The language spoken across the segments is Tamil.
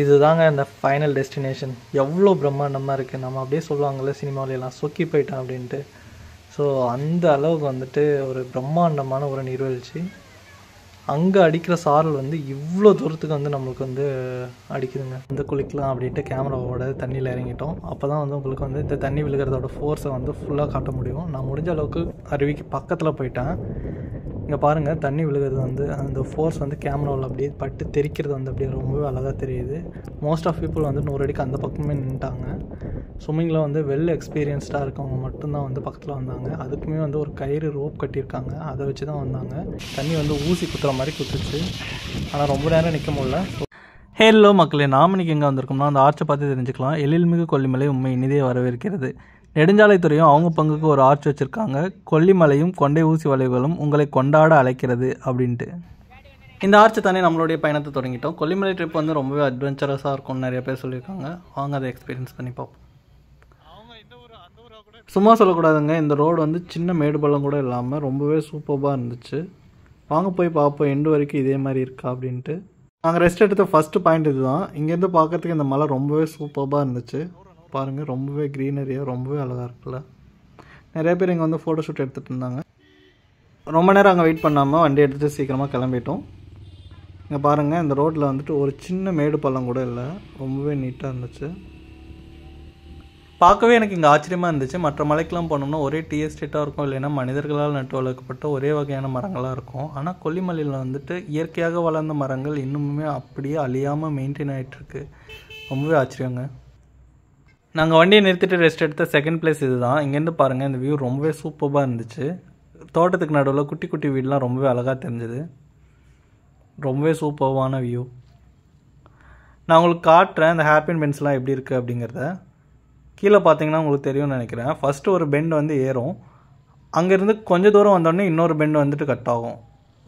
இதுதாங்க இந்த ஃபைனல் டெஸ்டினேஷன். எவ்வளோ பிரம்மாண்டமாக இருக்குது. நம்ம அப்படியே சொல்லுவாங்கள்ல சினிமாவிலலாம் சொக்கி போயிட்டான் அப்படின்ட்டு. ஸோ அந்த அளவுக்கு வந்துட்டு ஒரு பிரம்மாண்டமான ஒரு நீர்வீழ்ச்சி. அங்கே அடிக்கிற சாரல் வந்து இவ்வளோ தூரத்துக்கு வந்து நம்மளுக்கு வந்து அடிக்குதுங்க. வந்து குளிக்கலாம் அப்படின்ட்டு கேமராவோட தண்ணியில் இறங்கிட்டோம். அப்போ தான் வந்து உங்களுக்கு வந்து இந்த தண்ணி விழுகிறதோட ஃபோர்ஸை வந்து ஃபுல்லாக காட்ட முடியும். நான் முடிஞ்ச அளவுக்கு அருவிக்கு பக்கத்தில் போயிட்டேன். இங்கே பாருங்கள், தண்ணி விழுகிறது வந்து அந்த ஃபோர்ஸ் வந்து கேமராவில் அப்படியே பட்டு தெரிக்கிறது வந்து அப்படியே ரொம்பவே அழகாக தெரியுது. மோஸ்ட் ஆஃப் பீப்புள் வந்து 100 அடிக்கு அந்த பக்கமே நின்றுட்டாங்க. ஸ்விம்மிங்கில் வந்து வெல் எக்ஸ்பீரியன்ஸ்டாக இருக்கவங்க மட்டும்தான் வந்து பக்கத்தில் வந்தாங்க. அதுக்குமே வந்து ஒரு கயிறு ரோப் கட்டியிருக்காங்க, அதை வச்சு தான் வந்தாங்க. தண்ணி வந்து ஊசி குத்துற மாதிரி குத்துச்சு. ஆனால் ரொம்ப நேரம் நிற்க முடியல. ஹலோ மக்களே, நாம் இன்றைக்கி எங்கே வந்திருக்கோம்னா அந்த ஆர்ச்சை பார்த்து தெரிஞ்சுக்கலாம். எழில்மிகு கொல்லிமலை உண்மை இனிதே வரவேற்கிறது. நெடுஞ்சாலைத்துறையும் அவங்க பங்குக்கு ஒரு ஆர்ச் வச்சுருக்காங்க. கொல்லிமலையும் கொண்டை ஊசி வளைவுகளும் உங்களை கொண்டாட அழைக்கிறது அப்படின்ட்டு. இந்த ஆர்ச்சை தானே நம்மளுடைய பயணத்தை தொடங்கிட்டோம். கொல்லிமலை ட்ரிப் வந்து ரொம்பவே அட்வென்ச்சரஸாக இருக்கும்னு நிறைய பேர் சொல்லியிருக்காங்க. வாங்க அதை எக்ஸ்பீரியன்ஸ் பண்ணி பார்ப்போம். சும்மா சொல்லக்கூடாதுங்க, இந்த ரோடு வந்து சின்ன மேடு பள்ளம் கூட இல்லாமல் ரொம்பவே சூப்பராக இருந்துச்சு. வாங்க போய் பார்ப்போம் எண்டு வரைக்கும் இதே மாதிரி இருக்கா அப்படின்ட்டு. நாங்கள் ரெஸ்ட் எடுத்த ஃபஸ்ட்டு பாயிண்ட் இது தான். இங்கேருந்து பார்க்குறதுக்கு இந்த மலை ரொம்பவே சூப்பராக இருந்துச்சு. பாருங்கள், ரொம்பவே க்ரீனரியாக ரொம்பவே அழகாக இருக்குல்ல. நிறைய பேர் இங்கே வந்து ஃபோட்டோ ஷூட் எடுத்துகிட்டு இருந்தாங்க. ரொம்ப நேரம் அங்கே வெயிட் பண்ணாமல் வண்டி எடுத்துகிட்டு சீக்கிரமாக கிளம்பிட்டோம். இங்கே பாருங்கள், இந்த ரோட்டில் வந்துட்டு ஒரு சின்ன மேடு பள்ளம் கூட இல்லை, ரொம்பவே நீட்டாக இருந்துச்சு. பார்க்கவே எனக்கு இங்கே ஆச்சரியமாக இருந்துச்சு. மற்ற மலைக்கெலாம் போனோம்னா ஒரே டீ எஸ்டேட்டாக இருக்கும், இல்லைன்னா மனிதர்களால் நட்டு வளர்க்கப்பட்ட ஒரே வகையான மரங்களாக இருக்கும். ஆனால் கொல்லிமலையில் வந்துட்டு இயற்கையாக வளர்ந்த மரங்கள் இன்னுமே அப்படியே அழியாமல் மெயின்டைன் ஆகிட்டுருக்கு. ரொம்பவே ஆச்சரியங்க. நாங்கள் வண்டியை நிறுத்திட்டு ரெஸ்ட் எடுத்த செகண்ட் பிளேஸ் இது தான். இங்கேருந்து பாருங்கள், இந்த வியூ ரொம்பவே சூப்பராக இருந்துச்சு. தோட்டத்துக்கு நடுவில் குட்டி குட்டி வீடெலாம் ரொம்பவே அழகாக தெரிஞ்சுது. ரொம்பவே சூப்பரான வியூ. நான் உங்களுக்கு காட்டுறேன் இந்த ஹேர்பின் பென்ஸ்லாம் எப்படி இருக்குது அப்படிங்கிறத. கீழே பார்த்தீங்கன்னா உங்களுக்கு தெரியும்னு நினைக்கிறேன். ஃபஸ்ட்டு ஒரு பெண்டு வந்து ஏறும், அங்கேருந்து கொஞ்சம் தூரம் வந்தோடனே இன்னொரு பெண்டு வந்துட்டு கட் ஆகும்.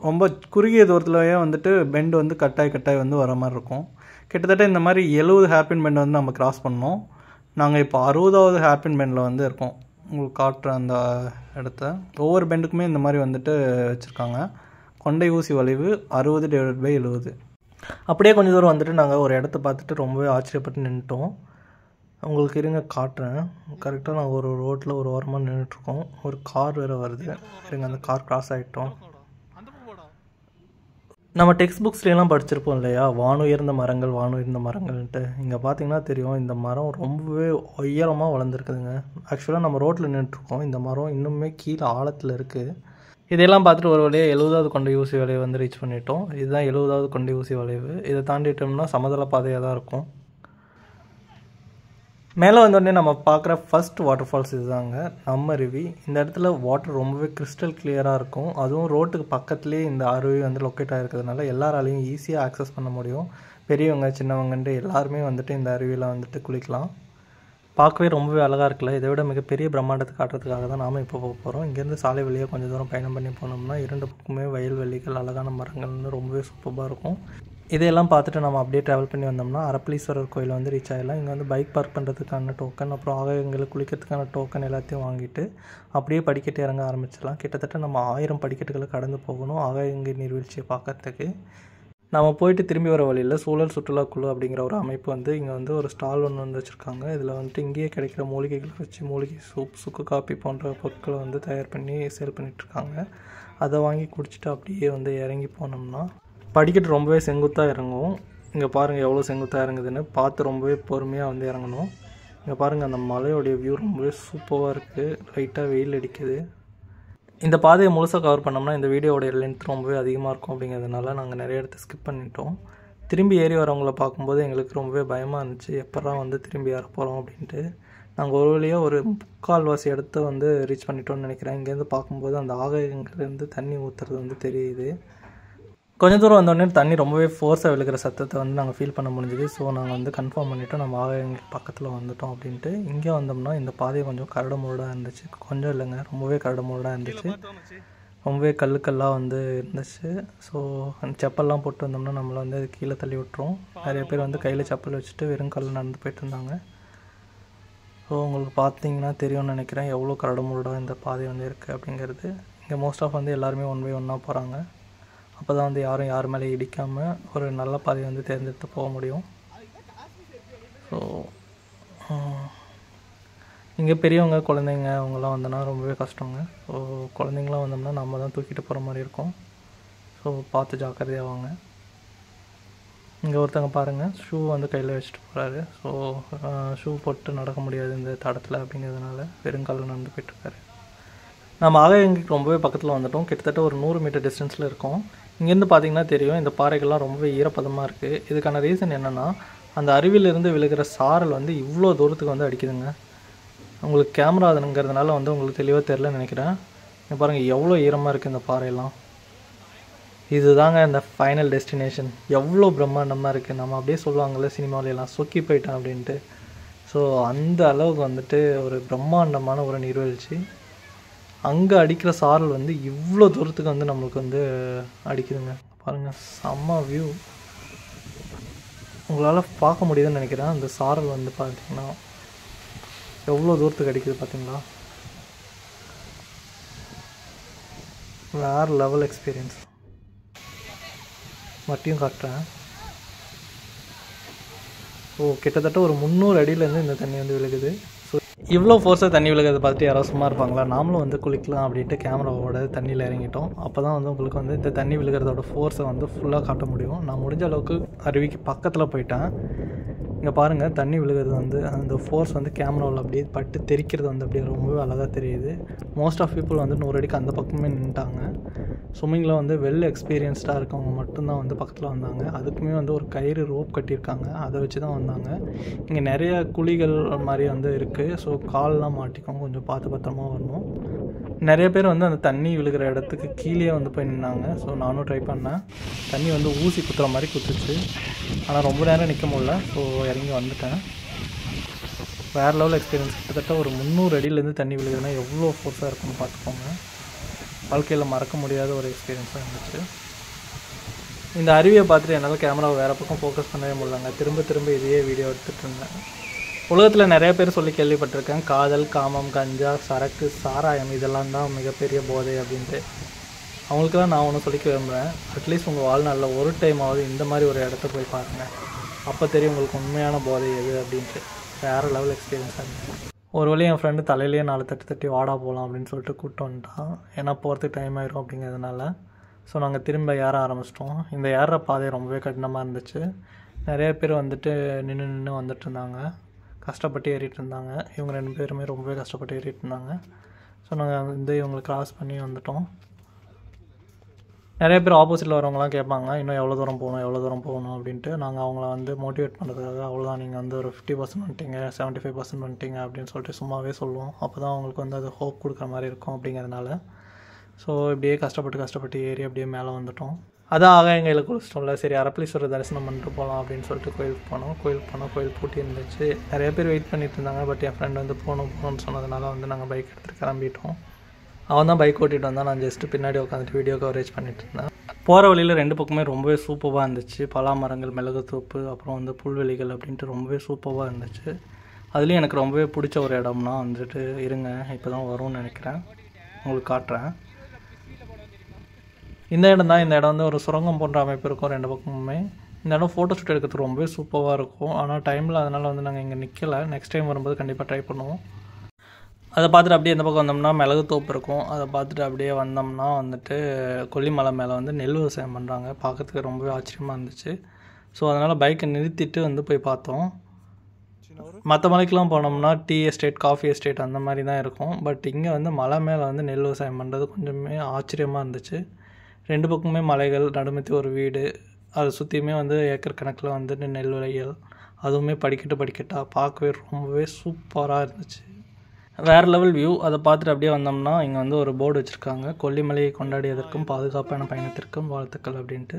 ரொம்ப குறுகிய தூரத்துலேயே வந்துட்டு பெண்டு வந்து கட்டாய் வந்து வர மாதிரி இருக்கும். கிட்டத்தட்ட இந்த மாதிரி 70 ஹேர்பின் பெண்டு வந்து நம்ம கிராஸ் பண்ணோம். நாங்கள் இப்போ 60வது ஹேர்பின் பெண்டில் வந்து இருக்கோம். உங்களுக்கு காட்டுற அந்த இடத்த. ஒவ்வொரு பெண்டுக்குமே இந்த மாதிரி வந்துட்டு வச்சுருக்காங்க. கொண்டை ஊசி வளைவு 60/70. அப்படியே கொஞ்சம் தூரம் வந்துட்டு நாங்கள் ஒரு இடத்த பார்த்துட்டு ரொம்பவே ஆச்சரியப்பட்டு நின்றுட்டோம். உங்களுக்கு இருங்க காட்டுறேன். கரெக்டாக நாங்கள் ஒரு ரோட்டில் ஒரு ஓரமாக நின்றுட்டுருக்கோம். ஒரு கார் வேறு வருது. இருங்க, அந்த கார் கிராஸ் ஆகிட்டோம். நம்ம டெக்ஸ்ட் புக்ஸ்லாம் படிச்சிருப்போம் இல்லையா, வானுயர்ந்த மரங்கள்ன்ட்டு. இங்கே பார்த்தீங்கன்னா தெரியும், இந்த மரம் ரொம்பவே உயரமாக வளர்ந்துருக்குதுங்க. ஆக்சுவலாக நம்ம ரோட்டில் நின்றுட்டுருக்கோம். இந்த மரம் இன்னுமே கீழே ஆழத்தில் இருக்குது. இதெல்லாம் பார்த்துட்டு ஒரு வழியாக 70வது கொண்டை ஊசி வளைவு வந்து ரீச் பண்ணிட்டோம். இதுதான் 70வது கொண்டை ஊசி வளைவு. இதை தாண்டிட்டோம்னா சமதள பாதையாக தான் இருக்கும். மேலே வந்தோடனே நம்ம பார்க்குற ஃபஸ்ட் வாட்டர் ஃபால்ஸ் இதுதாங்க, நம்ம அருவி. இந்த இடத்துல வாட்டர் ரொம்பவே கிறிஸ்டல் கிளியராக இருக்கும். அதுவும் ரோட்டுக்கு பக்கத்துலேயே இந்த அருவி வந்து லொக்கேட் ஆகிருக்கிறதுனால எல்லாராலையும் ஈஸியாக ஆக்சஸ் பண்ண முடியும். பெரியவங்க சின்னவங்கன்ட்டு எல்லாருமே வந்துட்டு இந்த அருவியில் வந்துட்டு குளிக்கலாம். பார்க்கவே ரொம்பவே அழகாக இருக்குல்ல. இதை விட மிகப்பெரிய பிரம்மாண்டத்தை காட்டுறதுக்காக தான் நாம் இப்போ போக போகிறோம். இங்கேருந்து சாலை வழியாக கொஞ்சம் தூரம் பயணம் பண்ணி போனோம்னா 2 பக்கமே வயல்வெளிகள், அழகான மரங்கள்னு ரொம்பவே சூப்பராக இருக்கும். இதையெல்லாம் பார்த்துட்டு நம்ம அப்படியே ட்ராவல் பண்ணி வந்தோம்னா அரப்பளீஸ்வரர் கோயில் வந்து ரீச் ஆகிடலாம். இங்கே வந்து பைக் பார்க் பண்ணுறதுக்கான டோக்கன், அப்புறம் ஆகாயங்களுக்கு குளிக்கிறதுக்கான டோக்கன் எல்லாத்தையும் வாங்கிட்டு அப்படியே படிக்கட்டு இறங்க ஆரம்பிச்சிடலாம். கிட்டத்தட்ட நம்ம 1000 படிக்கட்டுகளை கடந்து போகணும் ஆகாயங்கை நீர்வீழ்ச்சியை பார்க்கறதுக்கு. நம்ம போயிட்டு திரும்பி வர வழியில் சூழல் சுற்றுலாக்குழு அப்படிங்கிற ஒரு அமைப்பு வந்து இங்கே வந்து ஒரு ஸ்டால் ஒன்று வந்து வச்சுருக்காங்க. இதில் வந்துட்டு இங்கேயே கிடைக்கிற மூலிகைகளை வச்சு மூலிகை சூப், சுக்கு காப்பி போன்ற பொருட்களை வந்து தயார் பண்ணி சேல் பண்ணிகிட்ருக்காங்க. அதை வாங்கி குடிச்சிட்டு அப்படியே வந்து இறங்கி போனோம்னா படிக்கட்டு ரொம்பவே செங்குத்தாக இறங்கும். இங்கே பாருங்கள் எவ்வளோ செங்குத்தாக இறங்குதுன்னு. பார்த்து ரொம்பவே பொறுமையாக வந்து இறங்கணும். இங்கே பாருங்கள், அந்த மலையோடைய வியூ ரொம்பவே சூப்பராக இருக்குது. லைட்டாக வெயில் அடிக்குது. இந்த பாதையை முழுசாக கவர் பண்ணோம்னா இந்த வீடியோடைய லென்த் ரொம்பவே அதிகமாக இருக்கும். அப்படிங்கிறதுனால நாங்கள் நிறைய இடத்த ஸ்கிப் பண்ணிட்டோம். திரும்பி ஏறி வரவங்கள பார்க்கும்போது எங்களுக்கு ரொம்பவே பயமாக இருந்துச்சு, எப்போ வந்து திரும்பி ஏற போகிறோம் அப்படின்ட்டு. நாங்கள் ஒரு வழியாக ஒரு 3/4 இடத்த வந்து ரீச் பண்ணிட்டோம்னு நினைக்கிறேன். இங்கேருந்து பார்க்கும்போது அந்த ஆகாயங்கள்லேருந்து தண்ணி ஊற்றுறது வந்து தெரியுது. கொஞ்சம் தூரம் வந்தோடனே தண்ணி ரொம்பவே ஃபோர்ஸாக விழுகிற சத்தத்தை வந்து நாங்கள் ஃபீல் பண்ண முடிஞ்சுது. ஸோ நாங்கள் வந்து கன்ஃபார்ம் பண்ணிவிட்டோம் நம்ம ஆகாயங்களுக்கு பக்கத்தில் வந்துட்டோம் அப்படின்ட்டு. இங்கே வந்தோம்னா இந்த பாதை கொஞ்சம் கரடுமுரடாக இருந்துச்சு. கொஞ்சம் இல்லைங்க, ரொம்பவே கரடுமுரடாக இருந்துச்சு. ரொம்பவே கல்லாக வந்து இருந்துச்சு. ஸோ அந்த செப்பல்லாம் போட்டு வந்தோம்னா நம்மளை வந்து அது கீழே தள்ளி விட்டுரும். நிறைய பேர் வந்து கையில் செப்பல் வச்சுட்டு வெறும் கல் நடந்து போயிட்டு இருந்தாங்க. ஸோ உங்களுக்கு பார்த்தீங்கன்னா தெரியும்னு நினைக்கிறேன் எவ்வளோ கரடுமுரடாக இந்த பாதை வந்து இருக்குது அப்படிங்கிறது. இங்கே மோஸ்ட் ஆஃப் வந்து எல்லாருமே 1 by 1 போகிறாங்க. அப்போ தான் வந்து யாரும் யார் மேலே இடிக்காமல் ஒரு நல்ல பாதையை வந்து தேர்ந்தெடுத்து போக முடியும். ஸோ இங்கே பெரியவங்க குழந்தைங்க அவங்களாம் வந்தோன்னா ரொம்பவே கஷ்டங்க. ஸோ குழந்தைங்களாம் வந்தோம்னா நம்ம தான் தூக்கிட்டு போகிற மாதிரி இருக்கும். ஸோ பார்த்து ஜாக்கிரதையாக வாங்க. இங்கே ஒருத்தங்க பாருங்கள், ஷூ வந்து கையில் வச்சுட்டு போகிறாரு. ஸோ ஷூ போட்டு நடக்க முடியாது இந்த தடத்தில் அப்படிங்கிறதுனால வெறுங்காலில் நடந்து போயிட்டுருக்காரு. நம்ம ஆகாயங்கரைக்கு ரொம்பவே பக்கத்தில் வந்துட்டோம். கிட்டத்தட்ட ஒரு 100 மீட்டர் டிஸ்டன்ஸில் இருக்கோம். இங்கேருந்து பார்த்திங்கன்னா தெரியும், இந்த பாறைகள்லாம் ரொம்பவே ஈரப்பதமாக இருக்குது. இதுக்கான ரீசன் என்னென்னா, அந்த அருவியிலிருந்து விழுகிற சாரல் வந்து இவ்வளோ தூரத்துக்கு வந்து அடிக்குதுங்க. உங்களுக்கு கேமரா அதுங்கிறதுனால வந்து உங்களுக்கு தெளிவாக தெரிலன்னு நினைக்கிறேன். இங்கே பாருங்கள் எவ்வளோ ஈரமாக இருக்குது இந்த பாறையெல்லாம். இதுதாங்க இந்த ஃபைனல் டெஸ்டினேஷன். எவ்வளோ பிரம்மாண்டமாக இருக்குது. நம்ம அப்படியே சொல்லுவாங்கள்ல சினிமாவிலலாம் சொக்கி போயிட்டேன் அப்படின்ட்டு. ஸோ அந்த அளவுக்கு வந்துட்டு ஒரு பிரம்மாண்டமான ஒரு நீர்வீழ்ச்சி. அங்கே அடிக்கிற சாரல் வந்து இவ்வளோ தூரத்துக்கு வந்து நம்மளுக்கு வந்து அடிக்குதுங்க. பாருங்கள் செம்ம வியூ. உங்களால் பார்க்க முடியுதுன்னு நினைக்கிறேன். அந்த சாரல் வந்து பார்த்திங்கன்னா எவ்வளோ தூரத்துக்கு அடிக்குது பார்த்தீங்களா? வேறு லெவல் எக்ஸ்பீரியன்ஸ். மட்டியும் காட்டுறேன். கிட்டத்தட்ட ஒரு 300 அடியிலேருந்து இந்த தண்ணி வந்து விழுகுது. ஸோ இவ்வளோ ஃபோர்ஸாக தண்ணி விழுகிறத பார்த்துட்டு யாராவது சும்மா இருப்பாங்களா? நாமளும் வந்து குளிக்கலாம் அப்படின்ட்டு கேமராவோட தண்ணியில் இறங்கிட்டோம். அப்போ தான் வந்து உங்களுக்கு வந்து இந்த தண்ணி விழுகிறதோட ஃபோர்ஸை வந்து ஃபுல்லாக காட்ட முடியும். நான் முடிஞ்ச அளவுக்கு அருவிக்கு பக்கத்தில் போயிட்டேன். இங்கே பாருங்கள் தண்ணி விழுகிறது வந்து அந்த ஃபோர்ஸ் வந்து கேமராவில் அப்படியே பட்டு தெரிக்கிறது வந்து அப்படியே ரொம்பவே அழகாக தெரியுது. மோஸ்ட் ஆஃப் பீப்புள் வந்து 100 அடிக்கு அந்த பக்கமே நின்றுட்டாங்க. ஸ்விம்மிங்கில் வந்து வெல் எக்ஸ்பீரியன்ஸ்டாக இருக்கவங்க மட்டும்தான் வந்து பக்கத்தில் வந்தாங்க. அதுக்குமே வந்து ஒரு கயிறு ரோப் கட்டியிருக்காங்க, அதை வச்சு தான் வந்தாங்க. இங்கே நிறைய குழிகள் மாதிரி வந்து இருக்குது. ஸோ கால்லாம் மாட்டிக்கும், கொஞ்சம் பார்த்து பத்திரமா வரணும். நிறைய பேர் வந்து அந்த தண்ணி விழுகிற இடத்துக்கு கீழே வந்து போய் நின்னாங்க. ஸோ நானும் ட்ரை பண்ணேன். தண்ணி வந்து ஊசி குத்துற மாதிரி குத்துச்சு. ஆனால் ரொம்ப நேரம் நிற்க முடியல. ஸோ இறங்கி வந்துட்டேன். வேறு லெவல் எக்ஸ்பீரியன்ஸ். கிட்டத்தட்ட ஒரு 300 அடியிலேருந்து தண்ணி விழுகுதுன்னா எவ்வளோ ஃபோர்ஸாக இருக்குன்னு பார்த்துக்கோங்க. வாழ்க்கையில் மறக்க முடியாத ஒரு எக்ஸ்பீரியன்ஸாக இருந்துச்சு. இந்த அருவியை பார்த்துட்டு என்னால் கேமராவை வேறு பக்கம் ஃபோக்கஸ் பண்ணவே முடியலங்க. திரும்ப திரும்ப இதையே வீடியோ எடுத்துகிட்டு இருந்தேன். உலகத்தில் நிறைய பேர் சொல்லி கேள்விப்பட்டிருக்கேன், காதல், காமம், கஞ்சா, சரக்கு, சாராயம் இதெல்லாம் தான் மிகப்பெரிய போதை அப்படின்ட்டு. அவங்களுக்கெல்லாம் நான் ஒன்று சொல்லிக்க விரும்புகிறேன். அட்லீஸ்ட் உங்கள் வாழ்நாளில் ஒரு டைமாவது இந்த மாதிரி ஒரு இடத்த போய் பாருங்கள். அப்போ தெரியும் உங்களுக்கு உண்மையான போதை எது அப்படின்ட்டு. வேறு லெவல் எக்ஸ்பீரியன்ஸாக இருந்துச்சு. ஒரு வழி என் ஃப்ரெண்டு தலையிலேயே 4 தட்டி வாடா போகலாம் அப்படின்னு சொல்லிட்டு கூப்பிட்டு வந்துட்டான். ஏன்னா போகிறதுக்கு டைம் ஆயிரும் அப்படிங்கிறதுனால. ஸோ நாங்கள் திரும்ப ஏற ஆரம்பிச்சிட்டோம். இந்த ஏறுற பாதை ரொம்பவே கடினமாக இருந்துச்சு. நிறைய பேர் வந்துட்டு நின்று வந்துட்டு இருந்தாங்க, கஷ்டப்பட்டு ஏறிட்டு இருந்தாங்க. இவங்க 2 பேருமே ரொம்பவே கஷ்டப்பட்டு ஏறிட்டு இருந்தாங்க. ஸோ நாங்கள் வந்து இவங்களை கிராஸ் பண்ணி வந்துட்டோம். நிறைய பேர் ஆப்போசிட்டில் வரவங்களாம் கேட்பாங்க, இன்னும் எவ்வளோ தூரம் போகணும் அப்படின்ட்டு. நாங்கள் அவங்கள வந்து மோட்டிவேட் பண்ணுறதுக்காக அவ்வளோதான், நீங்கள் வந்து ஒரு 50% வந்துட்டீங்க, 75% வந்துட்டீங்க அப்படின்னு சொல்லிட்டு சும்மாவே சொல்லுவோம். அப்போ தான் அவங்களுக்கு வந்து அது ஹோப் கொடுக்குற மாதிரி இருக்கும் அப்படிங்கிறதுனால. ஸோ இப்படியே கஷ்டப்பட்டு ஏறி அப்படியே மேலே வந்துட்டோம். அதான் ஆகாயங்கையில் குளிச்சிட்டோம்ல, சரி அரப்பளீஸ்வரர் தரிசனம் பண்ணிட்டு போகலாம் அப்படின்னு சொல்லிட்டு கோயிலுக்கு போனோம். கோயில் பூட்டி இருந்துச்சு. நிறைய பேர் வெயிட் பண்ணிட்டு இருந்தாங்க. பட் என் ஃப்ரெண்ட் வந்து போகணும்னு சொன்னதுனால வந்து நாங்கள் பைக் எடுத்துகிட்டு கிளம்பிட்டோம். அவன் தான் பைக் ஓட்டிகிட்டு வந்தான். நான் ஜஸ்ட்டு பின்னாடி உட்காந்துட்டு வீடியோ கவரேஜ் பண்ணிட்டு இருந்தேன். போகிற வழியில் 2 பக்கமே ரொம்பவே சூப்பராக இருந்துச்சு. பலா மரங்கள், மிளகுத்தோப்பு, அப்புறம் வந்து புல்வெளிகள் அப்படின்ட்டு ரொம்பவே சூப்பராக இருந்துச்சு. அதுலேயும் எனக்கு ரொம்பவே பிடிச்ச ஒரு இடம்னா வந்துட்டு, இருங்க இப்போ தான் வரும்னு நினைக்கிறேன், உங்களுக்கு காட்டுறேன். இந்த இடம் வந்து ஒரு சுரங்கம் போன்ற அமைப்பு இருக்கும் 2 பக்கமுமே. இந்த இடம் ஃபோட்டோ ஷூட் எடுக்கிறதுக்கு ரொம்பவே சூப்பராக இருக்கும். ஆனால் டைமில் அதனால் வந்து நாங்கள் இங்கே நிற்கலை. நெக்ஸ்ட் டைம் வரும்போது கண்டிப்பாக ட்ரை பண்ணுவோம். அதை பார்த்துட்டு அப்படியே இந்த பக்கம் வந்தோம்னா மிளகுத்தோப்பு இருக்கும். அதை பார்த்துட்டு அப்படியே வந்தோம்னா வந்துட்டு கொல்லிமலை மேலே வந்து நெல் விவசாயம் பண்ணுறாங்க. பார்க்கறதுக்கு ரொம்பவே ஆச்சரியமாக இருந்துச்சு. ஸோ அதனால் பைக்கை நிறுத்திட்டு வந்து போய் பார்த்தோம். மற்ற மலைக்கெலாம் போனோம்னா டீ எஸ்டேட், காஃபி எஸ்டேட் அந்த மாதிரி தான் இருக்கும். பட் இங்கே வந்து மலை மேலே வந்து நெல் விவசாயம் பண்ணுறது கொஞ்சமே ஆச்சரியமாக இருந்துச்சு. 2 பக்கமுமே மலைகள், நடுமத்தி ஒரு வீடு, அதை சுற்றியுமே வந்து ஏக்கர் கணக்கில் வந்துட்டு நெல் விளைகள், அதுவுமே படிக்கட்டாக பார்க்கவே ரொம்பவே சூப்பராக இருந்துச்சு. வேறு லெவல் வியூ. அதை பார்த்துட்டு அப்படியே வந்தோம்னா இங்கே வந்து ஒரு போர்டு வச்சுருக்காங்க, கொல்லிமலையை கொண்டாடியதற்கும் பாதுகாப்பான பயணத்திற்கும் வாழ்த்துக்கள் அப்படின்ட்டு.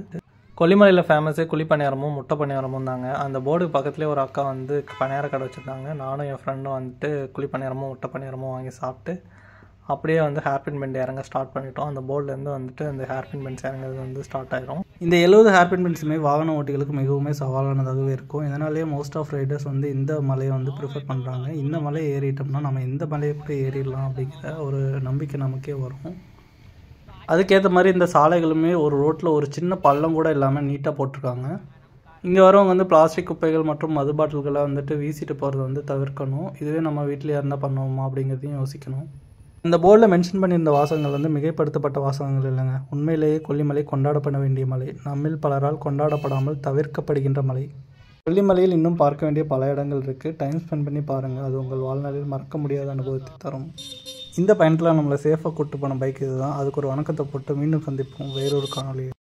கொல்லிமலையில் ஃபேமஸே குழிப்பணியாரமும் முட்டை பணியாரமும் தாங்க. அந்த போர்டுக்கு பக்கத்துலேயே ஒரு அக்கா வந்து பணியார கடை வச்சுருந்தாங்க. நானும் என் ஃப்ரெண்டும் வந்துட்டு குழிப்பணியாரமும் முட்டை பணியாரமும் வாங்கி சாப்பிட்டு அப்படியே வந்து ஹேர்பின் பெண்ட் இறங்க ஸ்டார்ட் பண்ணிட்டோம். அந்த போர்ட்லேருந்து வந்துட்டு அந்த ஹேர்பின் பெண்ட்ஸ் இறங்குறது வந்து ஸ்டார்ட் ஆகிடும். இந்த 70 ஹேர்பின் பெண்ட்ஸுமே வாகன ஓட்டிகளுக்கு மிகவும் சவாலானதாகவே இருக்கும். இதனாலேயே மோஸ்ட் ஆஃப் ரைடர்ஸ் வந்து இந்த மலையை வந்து ப்ரிஃபர் பண்ணுறாங்க. இந்த மலையை ஏறிட்டோம்னா நம்ம இந்த மலையை கூட ஏறிடலாம் அப்படிங்கிற ஒரு நம்பிக்கை நமக்கே வரும். அதுக்கேற்ற மாதிரி இந்த சாலைகளுமே ஒரு ரோட்டில் ஒரு சின்ன பள்ளம் கூட இல்லாமல் நீட்டாக போட்டிருக்காங்க. இங்கே வரவங்க வந்து பிளாஸ்டிக் குப்பைகள் மற்றும் மது பாட்டில்களை வந்துட்டு வீசிட்டு போகிறத வந்து தவிர்க்கணும். இதுவே நம்ம வீட்டில் இருந்தால் பண்ணுவோமா அப்படிங்கிறதையும் யோசிக்கணும். இந்த போர்டில் மென்ஷன் பண்ணியிருந்த வாசகங்கள் வந்து மிகைப்படுத்தப்பட்ட வாசகங்கள் இல்லைங்க. உண்மையிலேயே கொல்லிமலை கொண்டாடப்பட வேண்டிய மலை, நம்மில் பலரால் கொண்டாடப்படாமல் தவிர்க்கப்படுகின்ற மலை. கொல்லிமலையில் இன்னும் பார்க்க வேண்டிய பல இடங்கள் இருக்குது. டைம் ஸ்பெண்ட் பண்ணி பாருங்கள். அது உங்கள் வாழ்நாளில் மறக்க முடியாத அனுபவத்தை தரும். இந்த பயணத்தில் நம்மளை சேஃபாக கூப்பிட்டு போன பைக் இதுதான். அதுக்கு ஒரு வணக்கத்தை போட்டு மீண்டும் சந்திப்போம் வேறொரு காணொலியில்.